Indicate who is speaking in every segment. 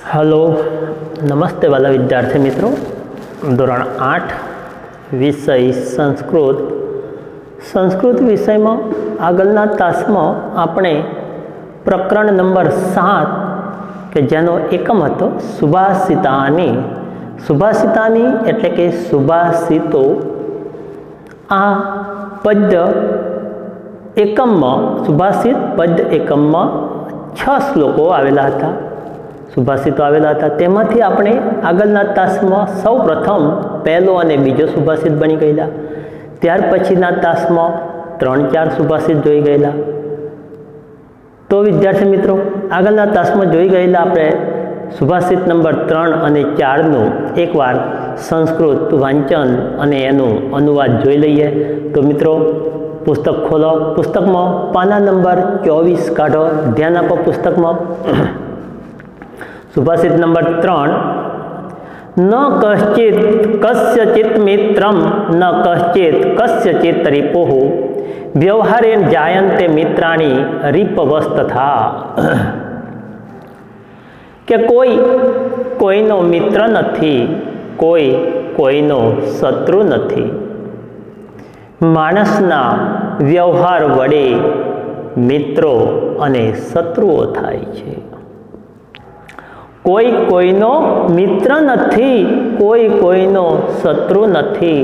Speaker 1: Hello नमस्ते वाला विद्यार्थी मित्रों। धोरण 8 विषय संस्कृत विषय में आगलना तास में આપણે પ્રકરણ નંબર 7 કે જેનો એકમ હતો સુભાષિતાની એટલે કે સુભાષિતો। આ પદ્ય એકમમાં સુભાષિત પદ્ય એકમમાં 6 શ્લોકો આવેલા હતા, સુભાષિતો આવેલા હતા। તેમાંથી આપણે આગળના તાસમાં સૌ પ્રથમ પહેલો અને બીજો સુભાષિત બની ગયેલા, ત્યાર પછીના તાસમાં 3-4 સુભાષિત જોઈ ગયેલા। તો વિદ્યાર્થી મિત્રો, આગળના તાસમાં જોઈ ગયેલા આપણે સુભાષિત નંબર 3 અને 4નું એકવાર સંસ્કૃત વાંચન અને એનું અનુવાદ જોઈ લઈએ। તો મિત્રો પુસ્તક ખોલો, પુસ્તકમાં પાના નંબર 24 કાઢો, ધ્યાન આપો પુસ્તકમાં। सुभाषित नंबर 3 न कश्चित् कस्यचित् मित्रं न कश्चित् कस्यचित् रिपुः व्यवहारेण जायन्ते मित्राणि रिपवस्तथा। કે કોઈનો મિત્ર નથી, કોઈનો શત્રુ નથી। માણસના વ્યવહાર વડે મિત્રો અને શત્રુઓ થાય છે। કોઈનો મિત્ર નથી, કોઈનો શત્રુ નથી।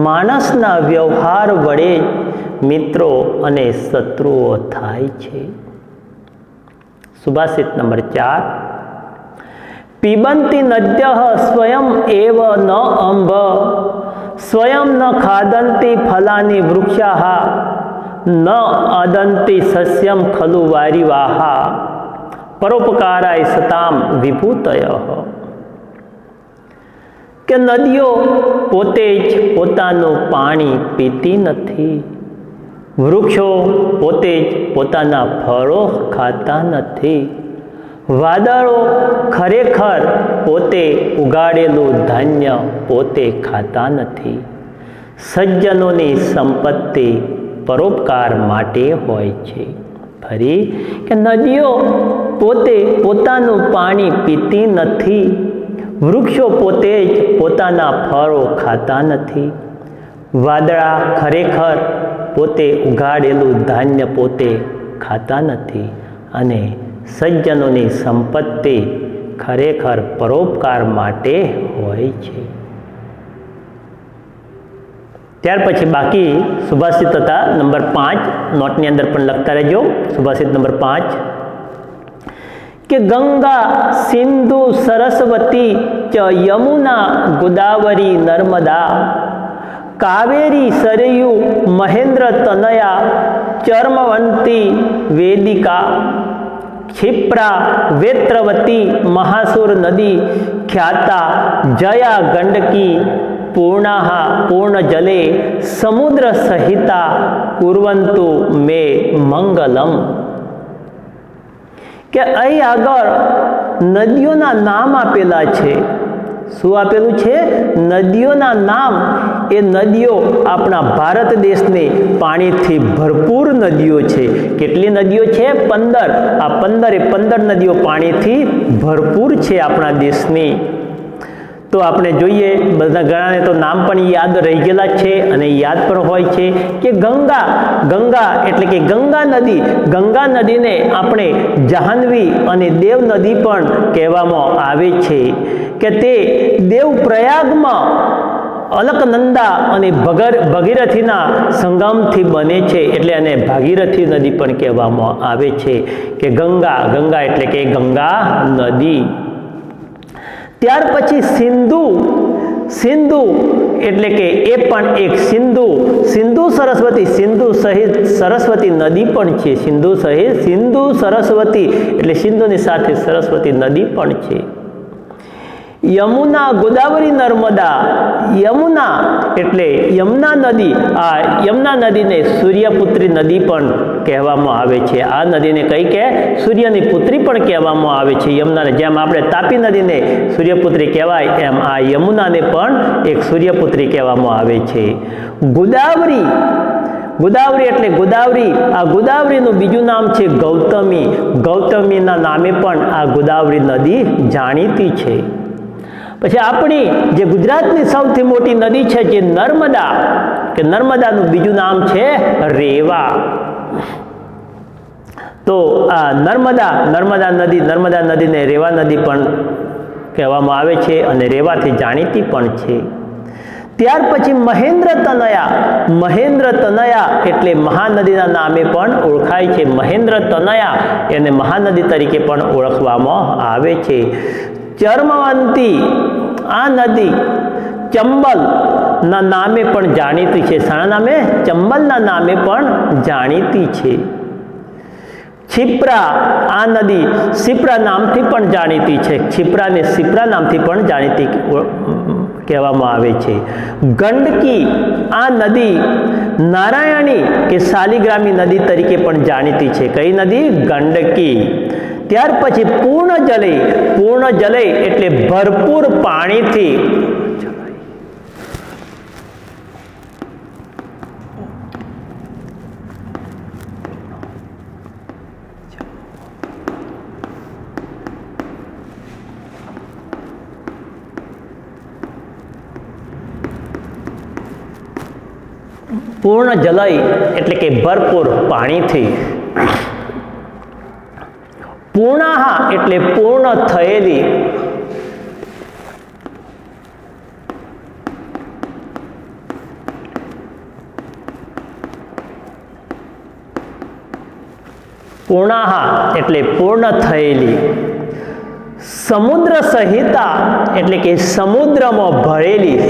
Speaker 1: માણસના વ્યવહાર વડે મિત્રો અને શત્રુઓ થાય છે। સુભાષિત નંબર 4 પિબંતિ નદ્યઃ સ્વયં એવ ન અંબ સ્વયં ન ખાદંતિ ફલાની વૃક્ષાઃ ન અદંતિ સસ્યમ ખલુ વારિવાહા પરોપકારાય સતામ વિભૂતય। કે નદીઓ પોતે જ પોતાનું પાણી પીતી નથી, વૃક્ષો પોતે જ પોતાના ફળો ખાતા નથી, વાદળો ખરેખર પોતે ઉગાડેલું ધાન્ય પોતે ખાતા નથી। સજ્જનોની સંપત્તિ પરોપકાર માટે હોય છે। ફરી કે નદીઓ પોતે પોતાનું પાણી પીતી નથી, વૃક્ષો પોતે જ પોતાના ફળો ખાતા નથી, વાદળા ખરેખર પોતે ઉગાડેલું ધાન્ય પોતે ખાતા નથી, અને સજ્જનોની સંપત્તિ ખરેખર પરોપકાર માટે હોય છે। ત્યાર પછી બાકી સુભાષિત હતા નંબર 5, નોટની અંદર પણ લખતા રહેજો। સુભાષિત નંબર 5 કે ગંગા સિંધુ સરસ્વતી ચ યમુના ગોદાવરી નર્મદા કાવેરી સરયુ મહેન્દ્ર તનયા ચર્મવંતી વેદિકા क्षिप्रा वेत्रवती महासुर नदी ख्याता जया गंडकी पूर्णा पूर्ण जले समुद्र सहिता कुर्वन्तु मे मंगलम। કે અહીં આગળ નદીઓના નામ આપેલા છે। શું આપેલું છે? નદીઓના નામ। એ નદીઓ આપણા ભારત દેશની પાણીથી ભરપૂર નદીઓ છે। કેટલી નદીઓ છે? 15। આ 15 નદીઓ પાણીથી ભરપૂર છે આપણા દેશની। તો આપણે જોઈએ, બધા ઘણાને તો નામ પણ યાદ રહી ગયેલા છે અને યાદ પણ હોય છે કે ગંગા એટલે કે ગંગા નદીને આપણે જાહ્નવી અને દેવ નદી પણ કહેવામાં આવે છે। કે તે દેવપ્રયાગમાં અલકનંદા અને ભગીરથીના સંગમથી બને છે, એટલે એને ભાગીરથી નદી પણ કહેવામાં આવે છે। કે ગંગા એટલે કે ગંગા નદી। ત્યાર પછી સિંધુ એટલે કે એ પણ એક સિંધુ સરસ્વતી સહિત સરસ્વતી નદી પણ છે। સિંધુ સરસ્વતી એટલે સિંધુની સાથે સરસ્વતી નદી પણ છે। યમુના ગોદાવરી નર્મદા, યમુના એટલે યમુના નદી। આ યમુના નદીને સૂર્યપુત્રી નદી પણ કહેવામાં આવે છે। આ નદીને કઈ કે? સૂર્યની પુત્રી પણ કહેવામાં આવે છે યમુનાને। જેમ આપણે તાપી નદીને સૂર્યપુત્રી કહેવાય, એમ આ યમુનાને પણ એક સૂર્યપુત્રી કહેવામાં આવે છે। ગોદાવરી એટલે ગોદાવરી, આ ગોદાવરીનું બીજું નામ છે ગૌતમી. ગૌતમીના નામે પણ આ ગોદાવરી નદી જાણીતી છે. પછી આપણી જે ગુજરાતની સૌથી મોટી નદી છે જે નર્મદા, કે નર્મદાનું બીજું નામ છે રેવા. તો આ નર્મદા નદીને રેવા નદી પણ કહેવામાં આવે છે અને રેવાથી જાણીતી પણ છે. ત્યાર પછી મહેન્દ્ર તનયા એટલે મહાનદીના નામે પણ ઓળખાય છે. મહેન્દ્ર તનયા એને મહાનદી તરીકે પણ ઓળખવામાં આવે છે. ચર્મવંતી, આ નદી ચંબલના નામે પણ જાણીતી છે. શાના નામે? ચંબલના નામે પણ જાણીતી છે. ક્ષિપ્રા, આ નદી શિપ્રા નામથી પણ જાણીતી છે. ક્ષિપ્રાને શિપ્રા નામથી પણ જાણીતી કહેવામાં આવે છે. ગંડકી, આ નદી નારાયણી કે શાલિગ્રામી નદી તરીકે પણ જાણીતી છે. કઈ નદી? ગંડકી. ત્યાર પછી પૂર્ણ જલે એટલે ભરપૂર પાણીથી, પૂર્ણ જલય એટલે કે ભરપૂર પાણીથી. પૂર્ણાહા એટલે પૂર્ણ થયેલી. પૂર્ણાહા એટલે પૂર્ણ થયેલી. સમુદ્ર સહિતા એટલે કે સમુદ્રમાં ભરેલી.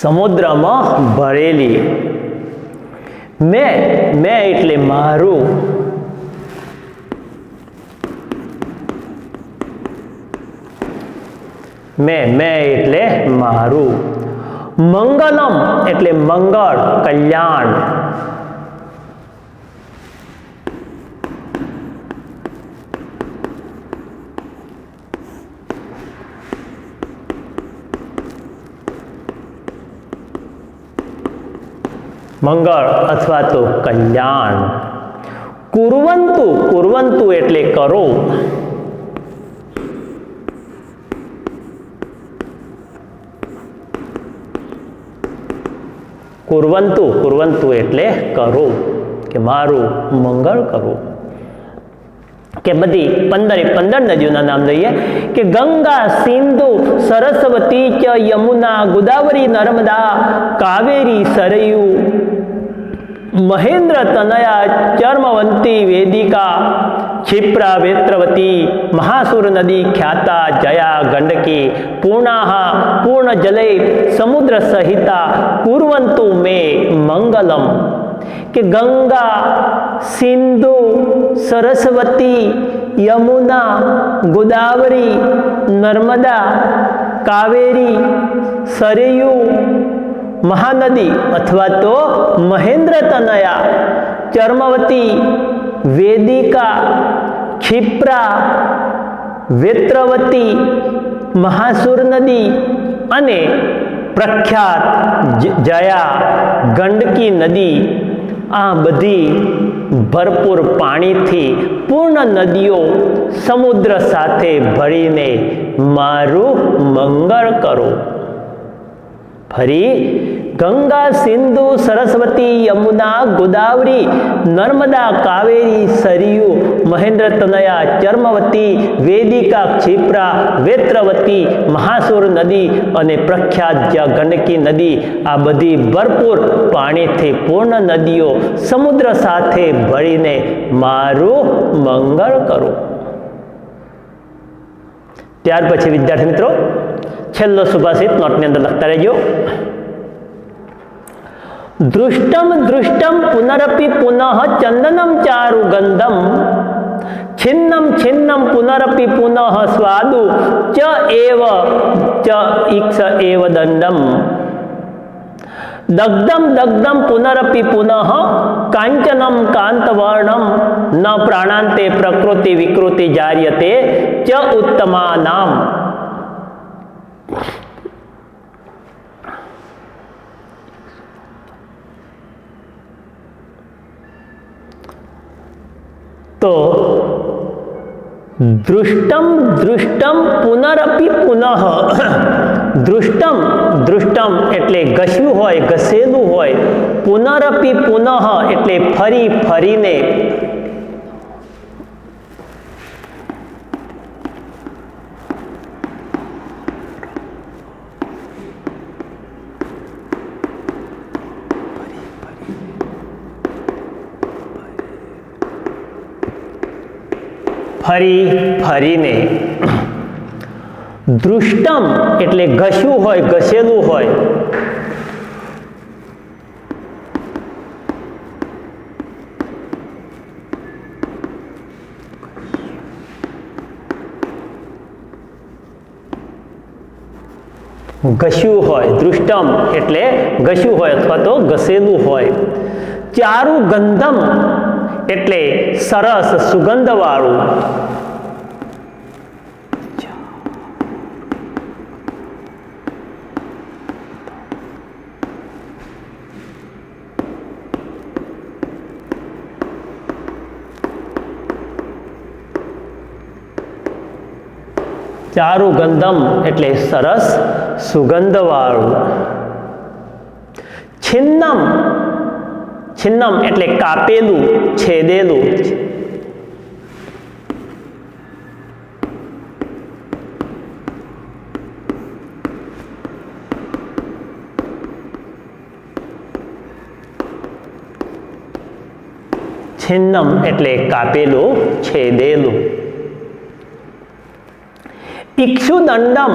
Speaker 1: સમુદ્રમાં ભરેલી. મેં એટલે મારું. મેં એટલે મારું. મંગલમ એટલે મંગળ, કલ્યાણ. મંગળ અથવા તો કલ્યાણ. કુર્વંતુ એટલે કરો. કુર્વંતુ એટલે કરો, કે મારું મંગળ કરો. કે બધી 15 નદીઓના નામ લઈએ કે ગંગા, સિંધુ, સરસ્વતી, ચ યમુના, ગોદાવરી, નર્મદા, કાવેરી, સરયુ, મહેન્દ્ર તનયા, ચર્મવંતી, વેદિકા, क्षिप्रा, वेत्रवती, महासुर नदी, ख्याता, जया, गंडकी, पूर्णाहा, पूर्ण जले, समुद्र सहिता, कुर्वन्तु मे मंगलम. कि गंगा, सिंधु, सरस्वती, यमुना, गोदावरी, नर्मदा, कावेरी, सरयू, महानदी अथवा तो महेंद्र तनया, चर्मवती, वेदिका, क्षिप्रा, वेत्रवती, महासुर नदी अने प्रख्यात जया, गंडकी नदी, आ बधी भरपूर पानी थी पूर्ण नदीओ समुद्र साथे भरीने मारू मंगल करो. फरी गंगा, सिंधु, सरस्वती, यमुना, गोदावरी, नर्मदा, कावेरी, सरयू, महेंद्र तनया, चर्मवती, वेदिका, क्षिप्रा, वेत्रवती, महासुर नदी अने प्रख्यात गंडकी नदी आ बधी भरपूर पानी थी पूर्ण नदीओ समुद्र साथे भरीने मारू मंगल करो. त्यार पछी विद्यार्थी मित्रों छेल्लो सुभाषित नोटनी अंदर लखता रहेजो. दृष्टम दृष्टम पुनरपि पुनः चंदनम चारु गंधम छिन्नम छिन्नम पुनरपि पुनः स्वादु च एव च इक्ष एव दंडम. दग्धम दग्धम पुनरपि पुनः कांचनम कांतवर्णम न प्राणांते प्रकृति विकृति जायते च उत्तमानाम। तो दृष्टम दृष्टम पुनरपि पुनः, दृष्टम दृष्टम એટલે ઘસ્યું હોય, ઘસેલું હોય, પુનરપि પુનઃ એટલે ફરી ફરીને, ફરી ફરીને, દૃષ્ટમ એટલે ઘસ્યું હોય, ઘસેલું હોય, ઘસ્યું હોય, દૃષ્ટમ એટલે ઘસ્યું હોય અથવા તો ઘસેલું હોય। ચારુ ગંધમ એટલે સરસ સુગંધવાળું, ચારુ ગંધમ એટલે સરસ સુગંધવાળું। છિન્નમ, છિન્નમ એટલે કાપેલું, છેદેલું। છિન્નમ એટલે કાપેલું, છેદેલું। ઇક્ષુદંડમ,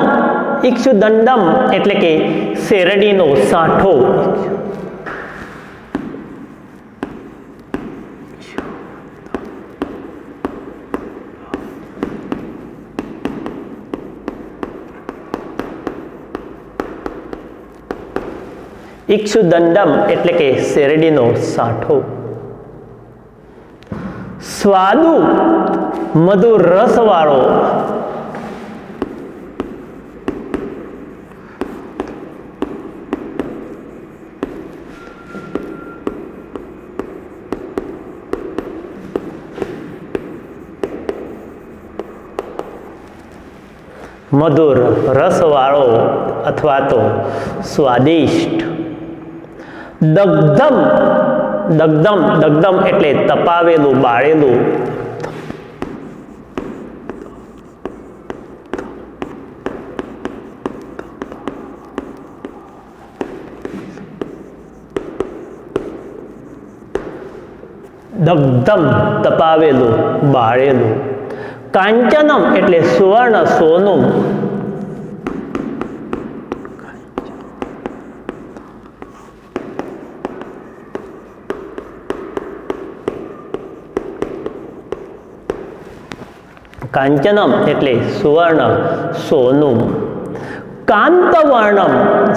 Speaker 1: ઇક્ષુદંડમ એટલે કે શેરડીનો સાંઠો, ઇક્ષુદંડમ એટલે કે શેરડીનો સાંઠો। સ્વાદુ મધુર રસવાળો, મધુર રસવાળો અથવા તો સ્વાદિષ્ટ। દગ્ધમ, દગ્ધમ, દગ્ધમ એટલે તપાવેલું, બાળેલું। દગ્ધમ તપાવેલું, બાળેલું। કાંચનમ એટલે સુવર્ણ, સોનું। કાંચનમ એટલે સુવર્ણ, સોનું। કાંતવર્ણમ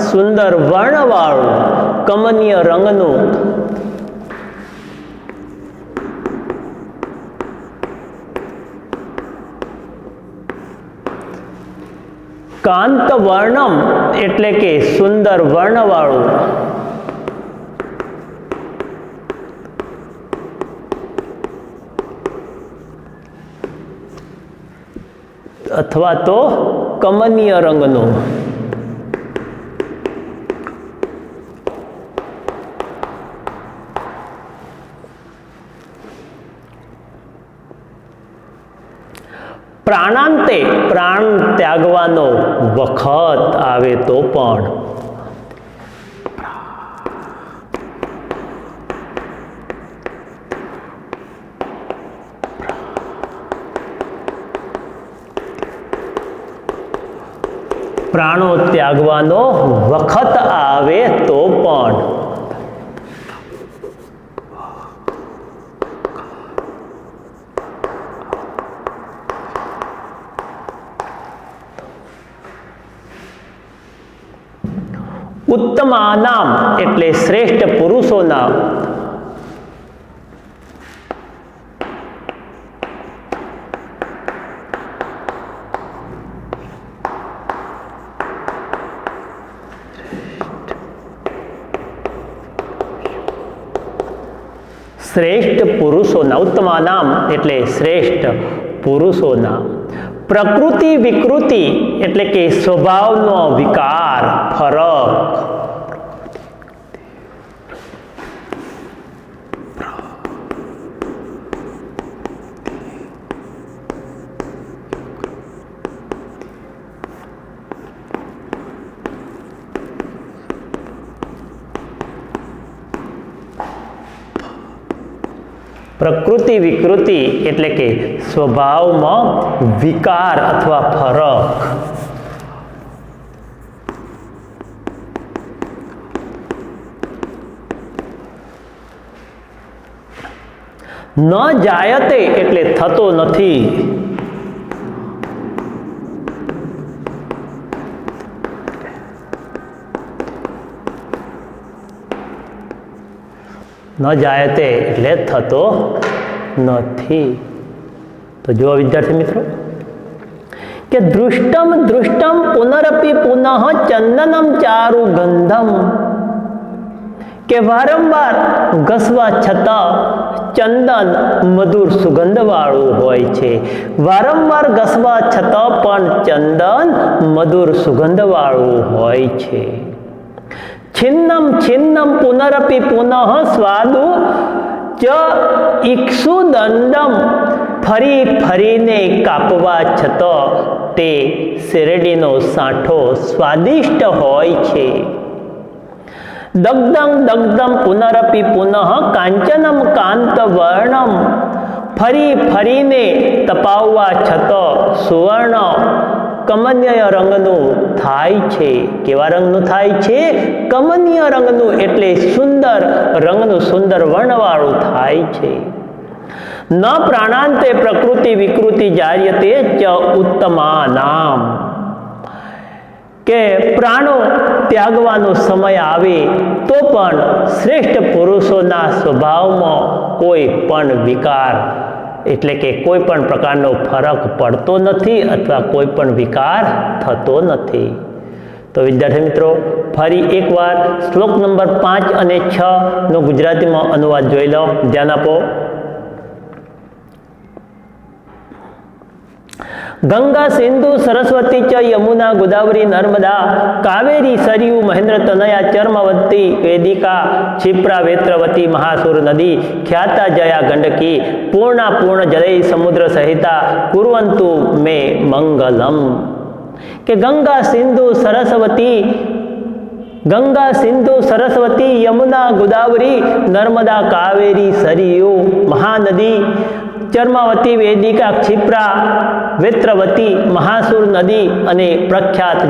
Speaker 1: સુંદર વર્ણવાળું, કમનીય રંગનું। કાંતવર્ણમ એટલે કે સુંદર વર્ણવાળું। અથવા તો કમનીય રંગનું। પ્રાણાંતે પ્રાણ ત્યાગવાનો વખત આવે તો પણ, પ્રાણો ત્યાગવાનો વખત આવે તો પણ, ઉત્તમાનામ એટલે એટલે શ્રેષ્ઠ પુરુષોના. શ્રેષ્ઠ પુરુષોના, ઉત્તમાનામ એટલે શ્રેષ્ઠ પુરુષોના. પ્રકૃતિ વિકૃતિ એટલે કે સ્વભાવનો વિકાર, ફરક. પ્રકૃતિ વિકૃતિ એટલે કે સ્વભાવમાં વિકાર અથવા ફરક. ન જાયતે એટલે થતો નથી. ન જાયતે એટલે થતો નથી. તો જુઓ વિદ્યાર્થી મિત્રો કે દૃષ્ટમ દૃષ્ટમ પુનરપી પુનઃ ચંદનમ ચારુ ગંધમ, કે વારંવાર ઘસવા છતાં ચંદન મધુર સુગંધવાળું હોય છે. વારંવાર ઘસવા છતાં પણ ચંદન મધુર સુગંધવાળું હોય છે. છિન્નમ છિન્નમ પુનરપી પુનઃ સ્વાદુ ચ ઇક્ષુદંડમ, ફરી ફરીને કાપવા છતાં તે શેરડીનો સાંઠો સ્વાદિષ્ટ હોય છે. દગ્ધમ દગ્ધમ પુનરપી પુનઃ કાંચનમ કાંતવર્ણમ, ફરી ફરીને તપાવવા છતાં સુવર્ણ કમનીય રંગનું થાય છે. કેવા રંગનું થાય છે? કમનીય રંગનું એટલે સુંદર રંગનું, સુંદર વર્ણવાળું થાય છે. ન પ્રાણાંતે પ્રકૃતિ વિકૃતિ જાયતે ચ ઉત્તમાનામ, કે પ્રાણો ત્યાગવાનો સમય આવે તો પણ શ્રેષ્ઠ પુરુષોના સ્વભાવમાં કોઈ પણ વિકાર એટલે કે કોઈ પણ પ્રકારનો ફરક પડતો નથી અથવા કોઈ પણ વિકાર થતો નથી. તો વિદ્યાર્થી મિત્રો ફરી એકવાર શ્લોક નંબર 5 અને 6 નો ગુજરાતીમાં અનુવાદ જોઈ લો. ધ્યાન આપો. ગંગા સિંધુ સરસ્વતી ચ યમુના ગોદાવરી નર્મદા કાવેરી સરયુ મહેન્દ્ર તનયા ચર્મવતી વેદિકા क्षिप्रा वेत्रवती महासुर नदी ख्याता जया गंडकी पूर्णा पूर्ण जलय समुद्र सहिता कुर्वन्तु मे मंगलम. કે ગંગા સિંધુ સરસ્વતી યમુના ગોદાવરી નર્મદા કાવેરી સરયુ મહાનદી ચર્માવતી વેદિકા क्षिप्रा વેત્રવતી મહાસુર નદી અને પ્રખ્યાત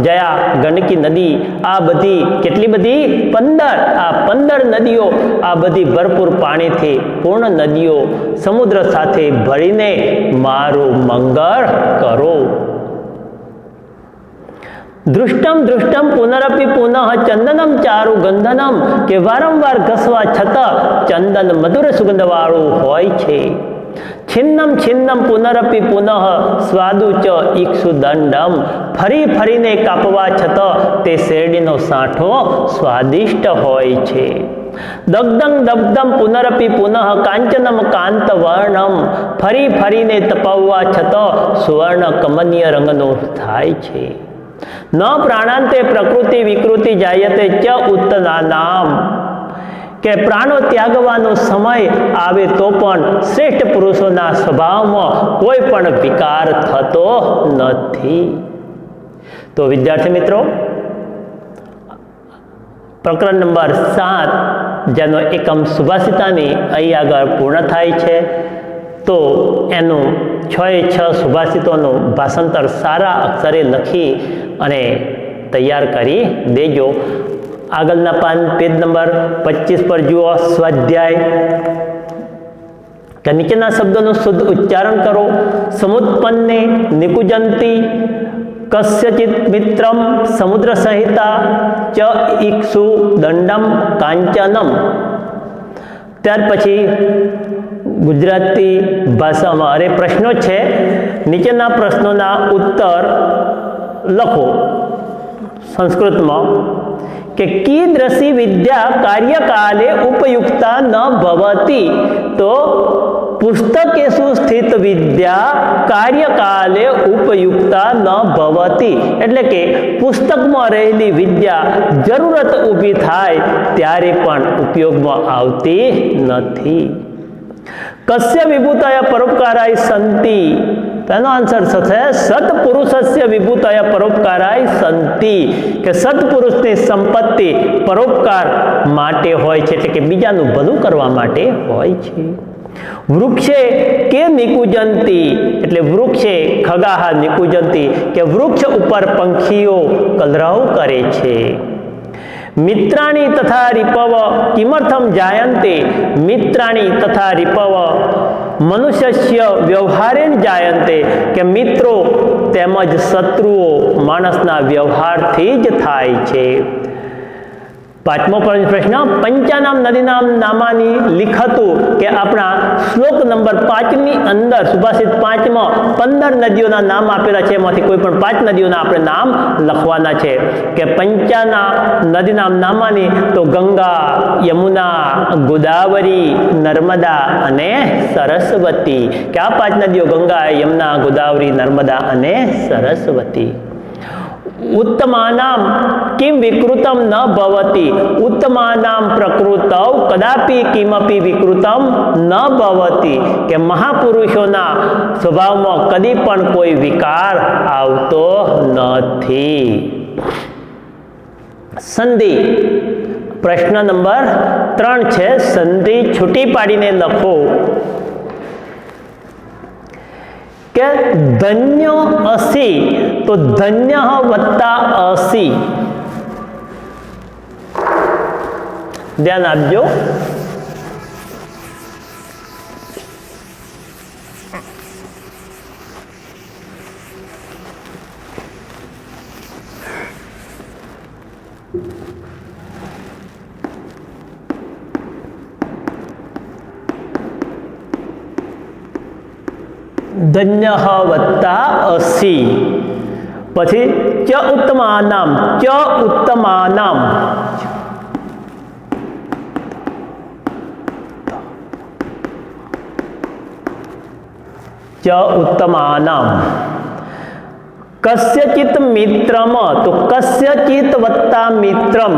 Speaker 1: જયા ગંડકી નદી, આ બધી કેટલી બધી 15 નદીઓ, આ બધી ભરપૂર પાણીથી પૂર્ણ નદીઓ સમુદ્ર સાથે ભળીને મારું મંગળ કરો. દૃષ્ટમ દૃષ્ટમ પુનરપી પુનઃ ચંદનમ ચારુ ગંધનમ, કે વારંવાર ઘસવા છતાં ચંદન મધુર સુગંધવાળું હોય છે. છિન્નમ છિન્નમ પુનરપી પુનઃ સ્વાદુ ચ ઇક્ષુદંડમ, ફરી ફરીને કાપવા છતાં તે શેરડીનો સાંઠો સ્વાદિષ્ટ હોય છે. દગ્ધમ દગ્ધમ પુનરપી પુનઃ કાંચનમ કાંતવર્ણમ, ફરી ફરીને તપાવવા છતાં સુવર્ણ કમનીય રંગનો થાય છે. ન પ્રાણાંતે પ્રકૃતિ વિકૃતિ જાયતે ચ ઉત્તનાનામ, કે પ્રાણો ત્યાગવાનો સમય આવે તો પણ શ્રેષ્ઠ પુરુષોના સ્વભાવમાં કોઈ પણ વિકાર થતો નથી. તો વિદ્યાર્થી મિત્રો પ્રકરણ નંબર 7 જેનો એકમ સુભાષિતાની અહીં આગળ પૂર્ણ થાય છે. તો એનું 6 સુભાષિતોનું ભાષાંતર સારા અક્ષરે લખી અને તૈયાર કરી દેજો. આગળના પેજ નંબર 25 પર જુઓ સ્વાધ્યાય. કે નીચેના શબ્દોનું શુદ્ધ ઉચ્ચારણ કરો. સમુત્પન્ને નિકુંજંતી कस्यचित् मित्रम समुद्र संहिता च इक्षु दंडम कांचनम। ત્યાર પછી ગુજરાતી ભાષામાં અરે પ્રશ્નો છે, નીચેના પ્રશ્નોના ઉત્તર લખો સંસ્કૃતમાં કે कीदृशी विद्या कार्यकाले उपयुक्ता न भवति। तो पुस्तकेषु स्थित विद्या कार्यकाले उपयुक्ता न भवति એટલે કે પુસ્તકમાં રહેલી વિદ્યા જરૂરત ઊભી થાય ત્યારે પણ ઉપયોગમાં આવતી નથી। કસ્ય વિભૂતય પરોપકારાય સંતિ। તેનો આન્સર થશે સત્પુરુષસ્ય વિભૂતય પરોપકારાય સંતિ કે સત્પુરુષની સંપત્તિ પરોપકાર માટે હોય છે, એટલે કે બીજાનું ભલું કરવા માટે હોય છે। વૃક્ષે કે નિકુંજંતી એટલે વૃક્ષે ખગાહ નિકુંજંતી કે વૃક્ષ ઉપર પંખીઓ કલરવ કરે છે। મિત્રાણી તથા રિપવ કિમર્થમ જાયન્તે। મિત્રાણી તથા રિપવ મનુષ્યસ્ય વ્યવહારેણ જાયન્તે કે મિત્રો તેમજ શત્રુઓ માણસના વ્યવહારથી જ થાય છે। પાંચમો પ્રશ્ન પંચાનામ નદીનામ નામાની લિખતું કે આપણા શ્લોક નંબર 5 ની અંદર સુભાષિત 5 માં 15 નદીઓના નામ આપેલા છે, એમાંથી કોઈ પણ 5 નદીઓના આપણે નામ લખવાના છે કે પંચાના નદીનામ નામાની તો ગંગા, યમુના, ગોદાવરી, નર્મદા અને સરસ્વતી કે આ 5 નદીઓ ગંગા, યમુના, ગોદાવરી, નર્મદા અને સરસ્વતી। उत्तमानां किं विकृतं न भवति। उत्तमानां प्रकृतौ कदापि किमपि विकृतं न भवति के महापुरुषोना स्वभावमां कदी पण कोई विकार आवतो नथी। संधि प्रश्न नंबर 3 छे, संधि छूटी पाड़ीने लखो के धन्य असी तो धन्य वत्ता असी। ध्यान आपजो। धन्य वत्ता असी। પછી ચ ઉત્તમાનામ, ચ ઉત્તમાનામ ચ ઉત્તમાનામ। કસ્યચિત મિત્રમ તો કસ્યચિત વત્તા મિત્રમ।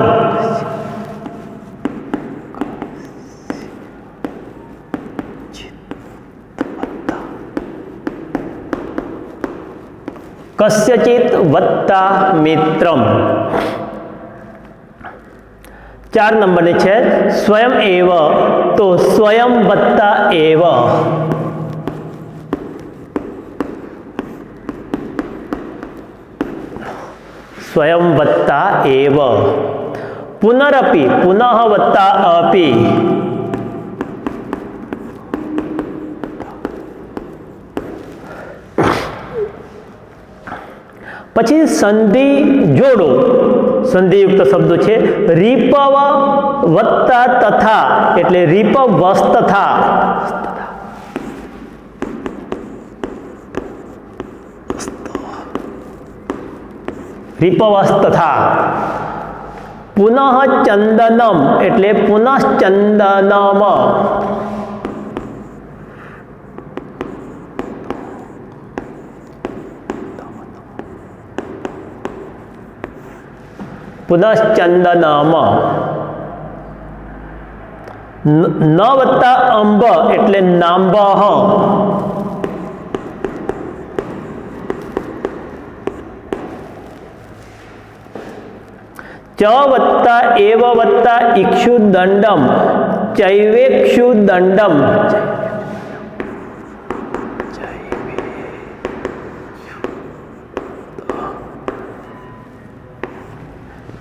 Speaker 1: कस्यचित वत्ता मित्रम। 4 नंबर ने छे स्वयं एव तो स्वयं वत्ता एव। स्वयं वत्ता एव। पुनरपि पुनः वत्ता अपि। પછી સંધિ જોડો, સંધિયુક્ત શબ્દો છે રીપવ વત્તા તથા એટલે રીપવ વસ્ તથા। રીપવસ્ તથા। પુનઃ ચંદનમ એટલે પુનશ્ચંદનમ। પુનશ્ચંદનમ। ન વત્તા અંબ એટલે નાંબહ। ચ વત્તા એવ વત્તા ઇક્ષુ દંડમ ચૈવેક્ષુ દંડમ।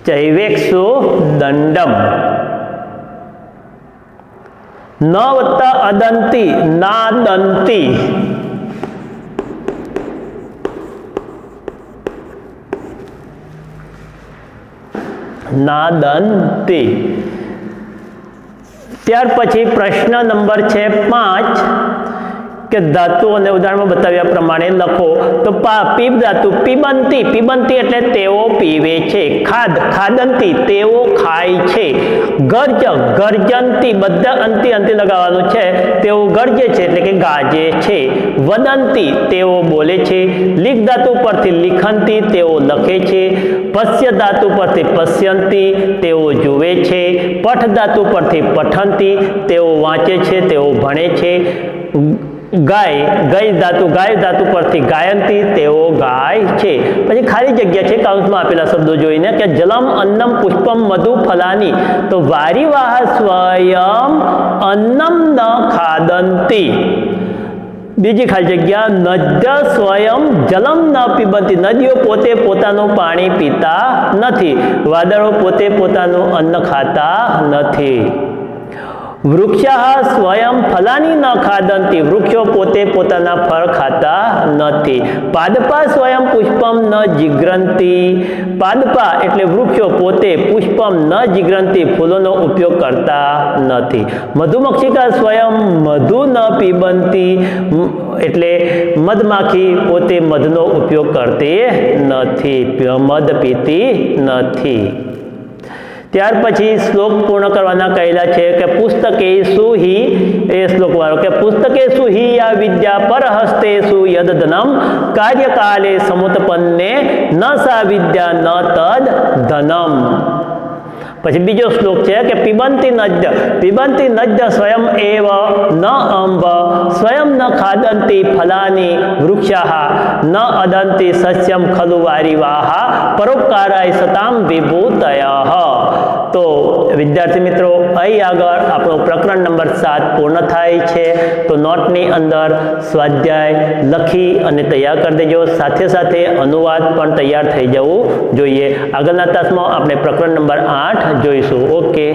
Speaker 1: चैवेक्षु दंडम। न वत्ता अदंती नादंती। નાદંતી। ત્યાર પછી પ્રશ્ન નંબર છે 5 કે ધાતુઓને ઉદાહરણમાં બતાવ્યા પ્રમાણે લખો। તો પીપ ધાતુ પીબંતી, પીબંતી એટલે તેઓ પીવે છે। ખાદ, ખાદંતી તેઓ ખાય છે। ગર્જ, ગર્જંતી બધા અંતિ અંતિ લગાવવાનું છે, તેઓ ગર્જે છે એટલે કે ગાજે છે। વદંતી તેઓ બોલે છે। લીખ ધાતુ પરથી લિખંતી તેઓ લખે છે। પશ્ય ધાતુ પરથી પશ્યંતી તેઓ જુએ છે। પઠ ધાતુ પરથી પઠંતી તેઓ વાંચે છે, તેઓ ભણે છે। ગાય, ગય ધાતુ પરથી ગાયંતી તેઓ ગાય છે। પછી ખાલી જગ્યા છે કૌંસમાં આપેલા શબ્દો જોઈને કે જલમ અન્નમ પુષ્પમ મધુ ફલાની, તો વારીવાહ સ્વયં અન્નમ ન ખાદંતી। બીજી ખાલી જગ્યા નદ્ય સ્વયં જલમ ન પીબંતી, નદીઓ પોતે પોતાનું પાણી પીતા નથી। વાદળો પોતે પોતાનું અન્ન ખાતા નથી। વૃક્ષ સ્વયં ફલાની ન ખાદંતી, વૃક્ષો પોતે પોતાના ફળ ખાતા નથી। પાદપા સ્વયં પુષ્પમ ન જીગ્રંતી, પાદપા એટલે વૃક્ષો પોતે પુષ્પમ ન જીગ્રંતી ફૂલોનો ઉપયોગ કરતા નથી। મધુમક્ષિકા સ્વયં મધુ ન પીબંતી, એટલે મધમાખી પોતે મધનો ઉપયોગ કરતી નથી, મધ પીતી નથી। ત્યાર પછી શ્લોક પૂર્ણ કરવાના કહેલા છે કે પુસ્તકેષુ હિ, એ શ્લોક વાળો કે પુસ્તકેષુ હિ યા વિદ્યા પરહસ્તેષુ યદ ધનમ કાર્યકાલે સમુત્પન્ને ન સા વિદ્યા ન તદ ધનમ। પછી બીજો શ્લોક છે કે પિબંતી નદ્ય સ્વયં એવ ન અંબ સ્વયં ન ખાદંતી ફલાની વૃક્ષાઃ ન અદંતી સસ્યમ ખલુ વારીવાહ પરોપકારાય સતામ વિભૂતયઃ। તો વિદ્યાર્થી મિત્રો, અહીં આગળ આપણું પ્રકરણ નંબર 7 પૂર્ણ થાય છે। તો નોટની અંદર સ્વાધ્યાય લખી અને તૈયાર કરી દેજો, સાથે સાથે અનુવાદ પણ તૈયાર થઈ જવું જોઈએ। આગળના તાસમાં આપણે પ્રકરણ નંબર 8 જોઈશું। ઓકે।